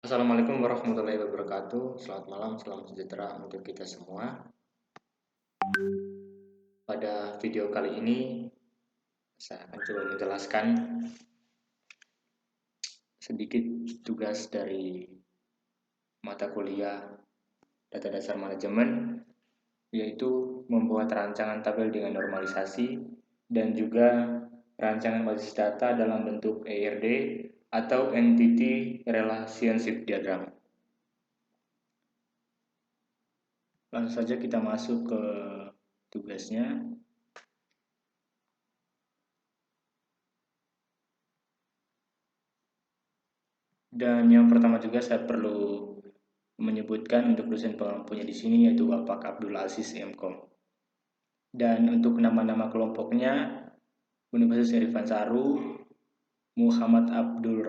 Assalamualaikum warahmatullahi wabarakatuh. Selamat malam, salam sejahtera untuk kita semua. Pada video kali ini, saya akan coba menjelaskan sedikit tugas dari mata kuliah Data Dasar Manajemen, yaitu membuat rancangan tabel dengan normalisasi dan juga rancangan basis data dalam bentuk ERD atau Entity Relationship Diagram. Langsung saja kita masuk ke tugasnya. Dan yang pertama juga saya perlu menyebutkan untuk dosen pengampunya di sini yaitu Bapak Abdul Aziz MKom. Dan untuk nama-nama kelompoknya Universitas Irfan Saru, Muhammad Abdul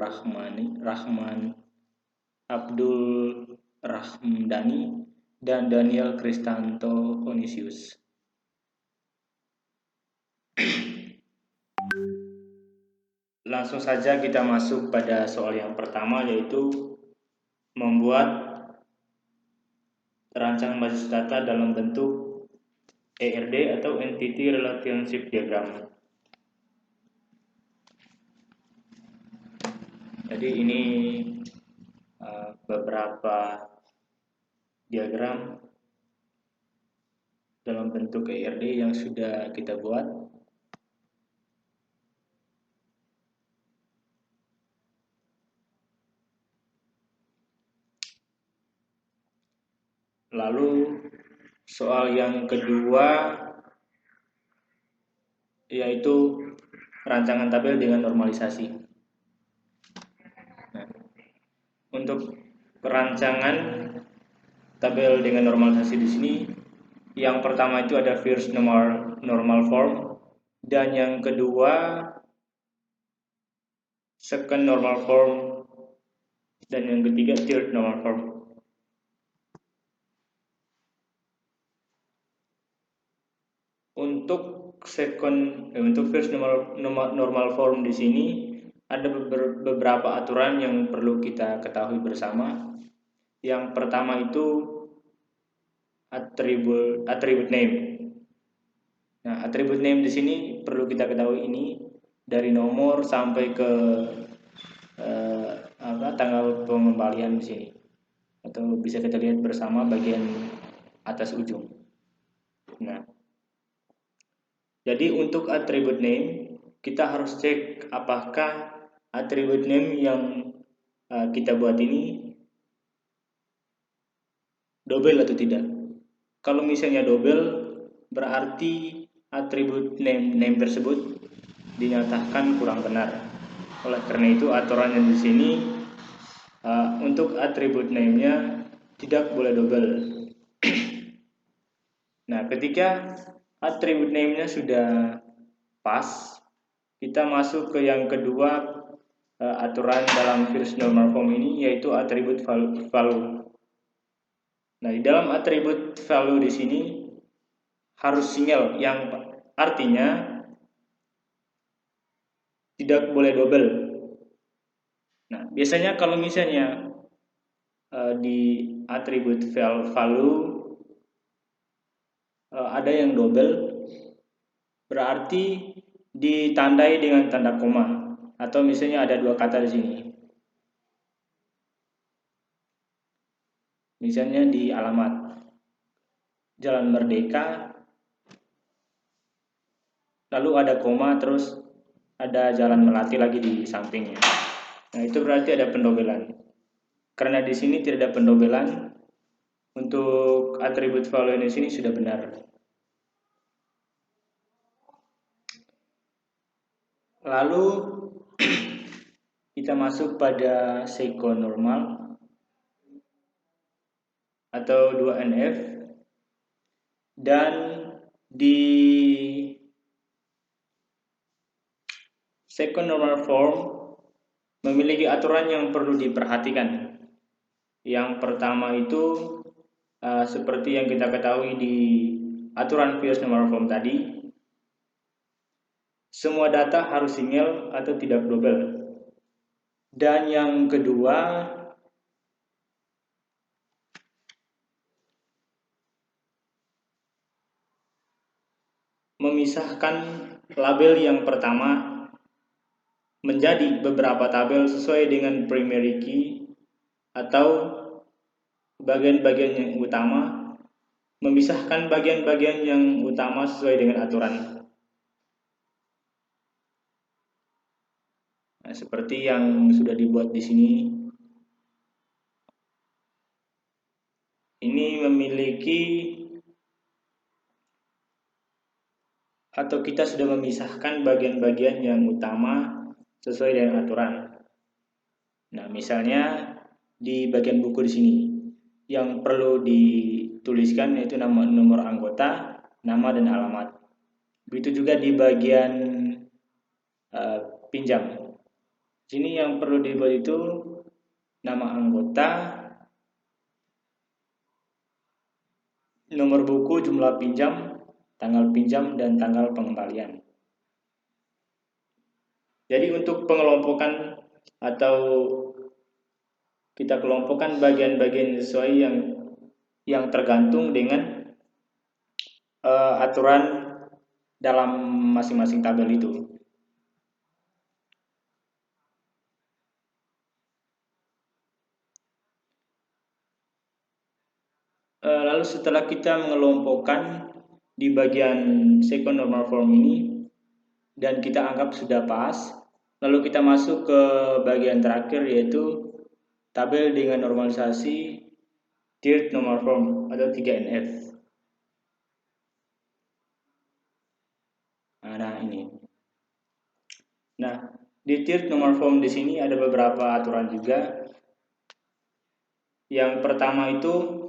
Rahmdani, dan Daniel Kristanto Onisius. Langsung saja kita masuk pada soal yang pertama, yaitu membuat rancangan basis data dalam bentuk ERD atau Entity Relationship Diagram. Jadi ini beberapa diagram dalam bentuk ERD yang sudah kita buat. Lalu soal yang kedua yaitu rancangan tabel dengan normalisasi. Nah, untuk perancangan tabel dengan normalisasi di sini, yang pertama itu ada first normal form, dan yang kedua second normal form, dan yang ketiga third normal form. Untuk first normal form di sini ada beberapa aturan yang perlu kita ketahui bersama. Yang pertama itu attribute name. Nah, attribute name di sini perlu kita ketahui ini dari nomor sampai ke tanggal pengembalian di sini. Atau bisa kita lihat bersama bagian atas ujung. Nah, jadi untuk attribute name kita harus cek apakah attribute name yang kita buat ini double atau tidak. Kalau misalnya double, berarti atribut name tersebut dinyatakan kurang benar. Oleh karena itu aturannya di sini untuk atribut name-nya tidak boleh double. Nah, ketika atribut name-nya sudah pas, kita masuk ke yang kedua aturan dalam first normal form ini, yaitu atribut value. Nah, di dalam atribut value di sini harus single, yang artinya tidak boleh double. Nah, biasanya kalau misalnya di atribut value ada yang double, berarti ditandai dengan tanda koma, atau misalnya ada dua kata di sini. Misalnya di alamat Jalan Merdeka, lalu ada koma, terus ada Jalan Melati lagi di sampingnya. Nah, itu berarti ada pendobelan. Karena di sini tidak ada pendobelan, untuk atribut value di sini sudah benar. Lalu kita masuk pada second normal atau 2NF, dan di second normal form memiliki aturan yang perlu diperhatikan. Yang pertama itu seperti yang kita ketahui di aturan first normal form tadi, semua data harus single atau tidak double. Dan yang kedua, memisahkan label yang pertama menjadi beberapa tabel sesuai dengan primary key atau bagian-bagian yang utama, memisahkan bagian-bagian yang utama sesuai dengan aturan. Nah, seperti yang sudah dibuat di sini. Ini memiliki atau kita sudah memisahkan bagian-bagian yang utama sesuai dengan aturan. Nah, misalnya di bagian buku di sini yang perlu dituliskan yaitu nama, nomor anggota, nama dan alamat. Begitu juga di bagian pinjam. Sini yang perlu dibuat itu nama anggota, nomor buku, jumlah pinjam, tanggal pinjam, dan tanggal pengembalian. Jadi untuk pengelompokan atau kita kelompokkan bagian-bagian sesuai yang tergantung dengan aturan dalam masing-masing tabel itu. Lalu setelah kita mengelompokkan di bagian second normal form ini dan kita anggap sudah pas, lalu kita masuk ke bagian terakhir yaitu tabel dengan normalisasi third normal form atau 3NF. Nah, ini. Nah, di third normal form di sini ada beberapa aturan juga. Yang pertama itu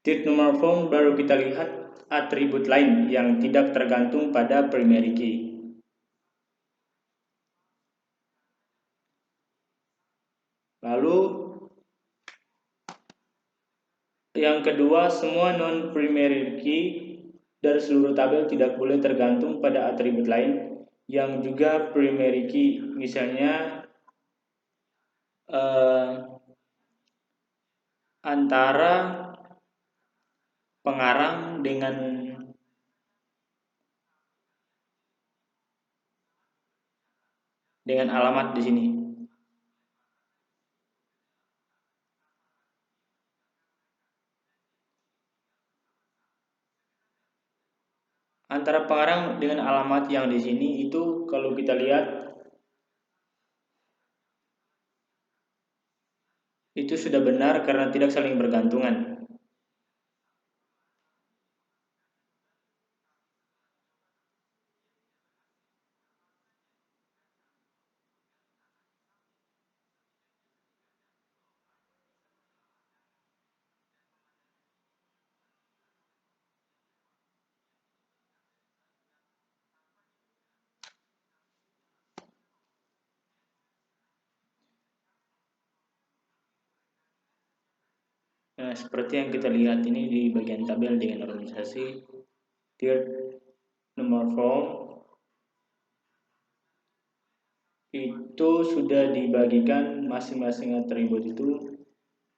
third normal form baru kita lihat atribut lain yang tidak tergantung pada primary key. Lalu yang kedua, semua non-primary key dari seluruh tabel tidak boleh tergantung pada atribut lain yang juga primary key. Misalnya antara pengarang dengan alamat di sini. Antara pengarang dengan alamat yang di sini itu kalau kita lihat itu sudah benar karena tidak saling bergantungan. Nah, seperti yang kita lihat ini di bagian tabel dengan normalisasi third normal form itu sudah dibagikan masing-masing atribut itu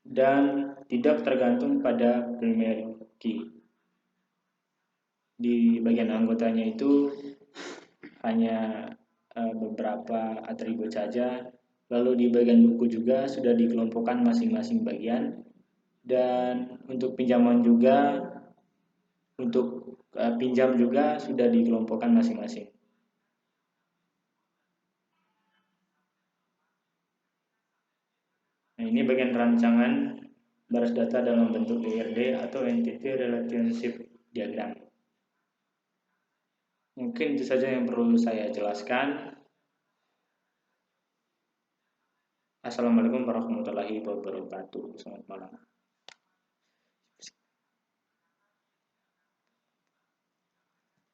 dan tidak tergantung pada primary key. Di bagian anggotanya itu hanya beberapa atribut saja. Lalu di bagian buku juga sudah dikelompokkan masing-masing bagian. Dan untuk pinjaman juga, untuk pinjam juga sudah dikelompokkan masing-masing. Nah, ini bagian rancangan baris data dalam bentuk ERD atau Entity Relationship Diagram. Mungkin itu saja yang perlu saya jelaskan. Assalamualaikum warahmatullahi wabarakatuh. Selamat malam.